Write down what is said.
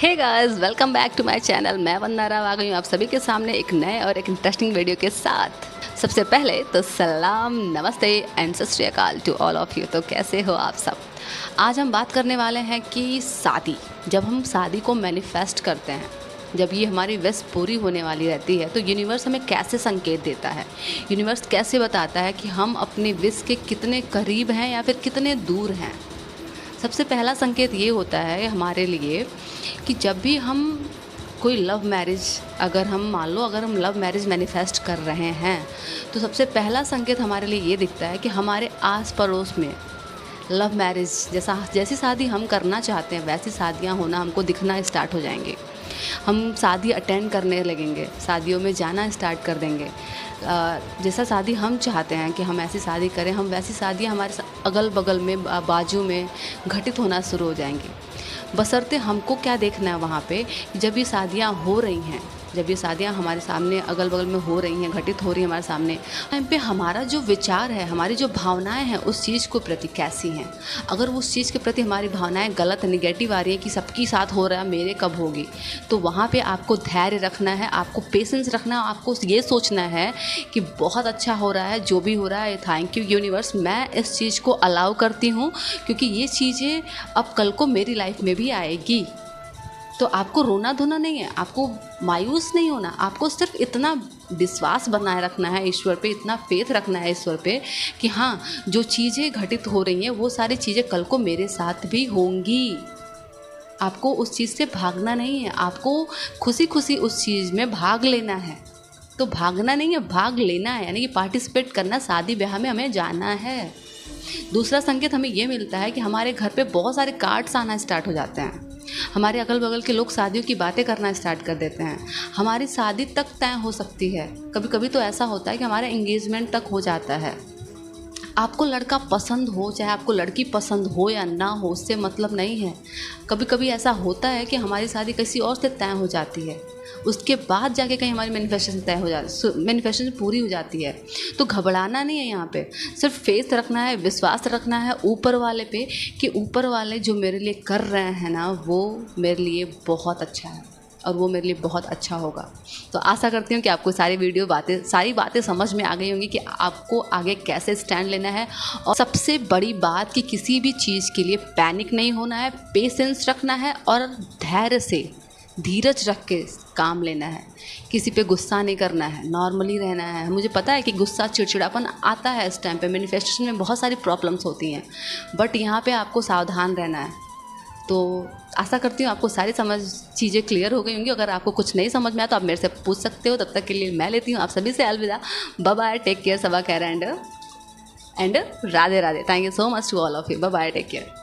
Hey guys, welcome back to my channel. मैं वंदना राव आ गई हूँ आप सभी के सामने एक नए और एक इंटरेस्टिंग वीडियो के साथ। सबसे पहले तो सलाम, नमस्ते एंड सत श्री अकाल टू ऑल ऑफ यू। तो कैसे हो आप सब। आज हम बात करने वाले हैं कि शादी, जब हम शादी को मैनिफेस्ट करते हैं, जब ये हमारी विश पूरी होने वाली रहती है, तो यूनिवर्स हमें कैसे संकेत देता है, यूनिवर्स कैसे बताता है कि हम अपनी विश के कितने करीब हैं या फिर कितने दूर हैं। सबसे पहला संकेत ये होता है हमारे लिए कि जब भी हम कोई लव मैरिज, अगर हम मान लो अगर हम लव मैरिज मैनिफेस्ट कर रहे हैं, तो सबसे पहला संकेत हमारे लिए ये दिखता है कि हमारे आस पड़ोस में लव मैरिज जैसी शादी हम करना चाहते हैं वैसी शादियां होना हमको दिखना स्टार्ट हो जाएंगे। हम शादी अटेंड करने लगेंगे, शादियों में जाना स्टार्ट कर देंगे। जैसा शादी हम चाहते हैं कि हम ऐसी शादी करें, हम वैसी शादियाँ हमारे अगल बगल में, बाजू में घटित होना शुरू हो जाएंगी। बशर्ते हमको क्या देखना है वहाँ पे, जब ये शादियाँ हो रही हैं, जब ये शादियाँ हमारे सामने अगल बगल में हो रही हैं, घटित हो रही हैं हमारे सामने, टाइम पे हमारा जो विचार है, हमारी जो भावनाएं हैं उस चीज़ को प्रति कैसी हैं। अगर उस चीज़ के प्रति हमारी भावनाएं गलत, निगेटिव आ रही है कि सबके साथ हो रहा है, मेरे कब होगी, तो वहाँ पे आपको धैर्य रखना है, आपको पेशेंस रखना है, आपको ये सोचना है कि बहुत अच्छा हो रहा है, जो भी हो रहा है थैंक यू यूनिवर्स, मैं इस चीज़ को अलाउ करती हूँ क्योंकि ये चीज़ें अब कल को मेरी लाइफ में भी आएगी। तो आपको रोना धोना नहीं है, आपको मायूस नहीं होना, आपको सिर्फ इतना विश्वास बनाए रखना है ईश्वर पे, इतना फेथ रखना है ईश्वर पे कि हाँ, जो चीज़ें घटित हो रही हैं वो सारी चीज़ें कल को मेरे साथ भी होंगी। आपको उस चीज़ से भागना नहीं है, आपको खुशी खुशी उस चीज़ में भाग लेना है। तो भागना नहीं है, भाग लेना है, यानी कि पार्टिसिपेट करना, शादी ब्याह में हमें जाना है। दूसरा संकेत हमें ये मिलता है कि हमारे घर पे बहुत सारे कार्ड्स आना स्टार्ट हो जाते हैं। हमारे अगल बगल के लोग शादियों की बातें करना स्टार्ट कर देते हैं। हमारी शादी तक तय हो सकती है। कभी कभी तो ऐसा होता है कि हमारा एंगेजमेंट तक हो जाता है। आपको लड़का पसंद हो चाहे आपको लड़की पसंद हो या ना हो, उससे मतलब नहीं है। कभी कभी ऐसा होता है कि हमारी शादी किसी और से तय हो जाती है, उसके बाद जाके कहीं हमारी मैनिफेस्टेशन तय हो जाती, मैनिफेस्टेशन पूरी हो जाती है। तो घबराना नहीं है, यहाँ पे सिर्फ फेथ रखना है, विश्वास रखना है ऊपर वाले पे कि ऊपर वाले जो मेरे लिए कर रहे हैं ना, वो मेरे लिए बहुत अच्छा है और वो मेरे लिए बहुत अच्छा होगा। तो आशा करती हूँ कि आपको सारी बातें समझ में आ गई होंगी कि आपको आगे कैसे स्टैंड लेना है। और सबसे बड़ी बात कि किसी भी चीज़ के लिए पैनिक नहीं होना है, पेशेंस रखना है और धैर्य से, धीरज रख के काम लेना है। किसी पे गुस्सा नहीं करना है, नॉर्मली रहना है। मुझे पता है कि गुस्सा, चिड़चिड़ापन आता है इस टाइम पे, मैनिफेस्टेशन में बहुत सारी प्रॉब्लम्स होती हैं, बट यहाँ पे आपको सावधान रहना है। तो आशा करती हूँ आपको सारी चीज़ें क्लियर हो गई होंगी। अगर आपको कुछ नहीं समझ में आया तो आप मेरे से पूछ सकते हो। तब तक के लिए मैं लेती हूँ आप सभी से अलविदा। Bye bye, take care, Saba Khair and Radhe Radhe. Thank you so much to all of you. Bye bye, take care.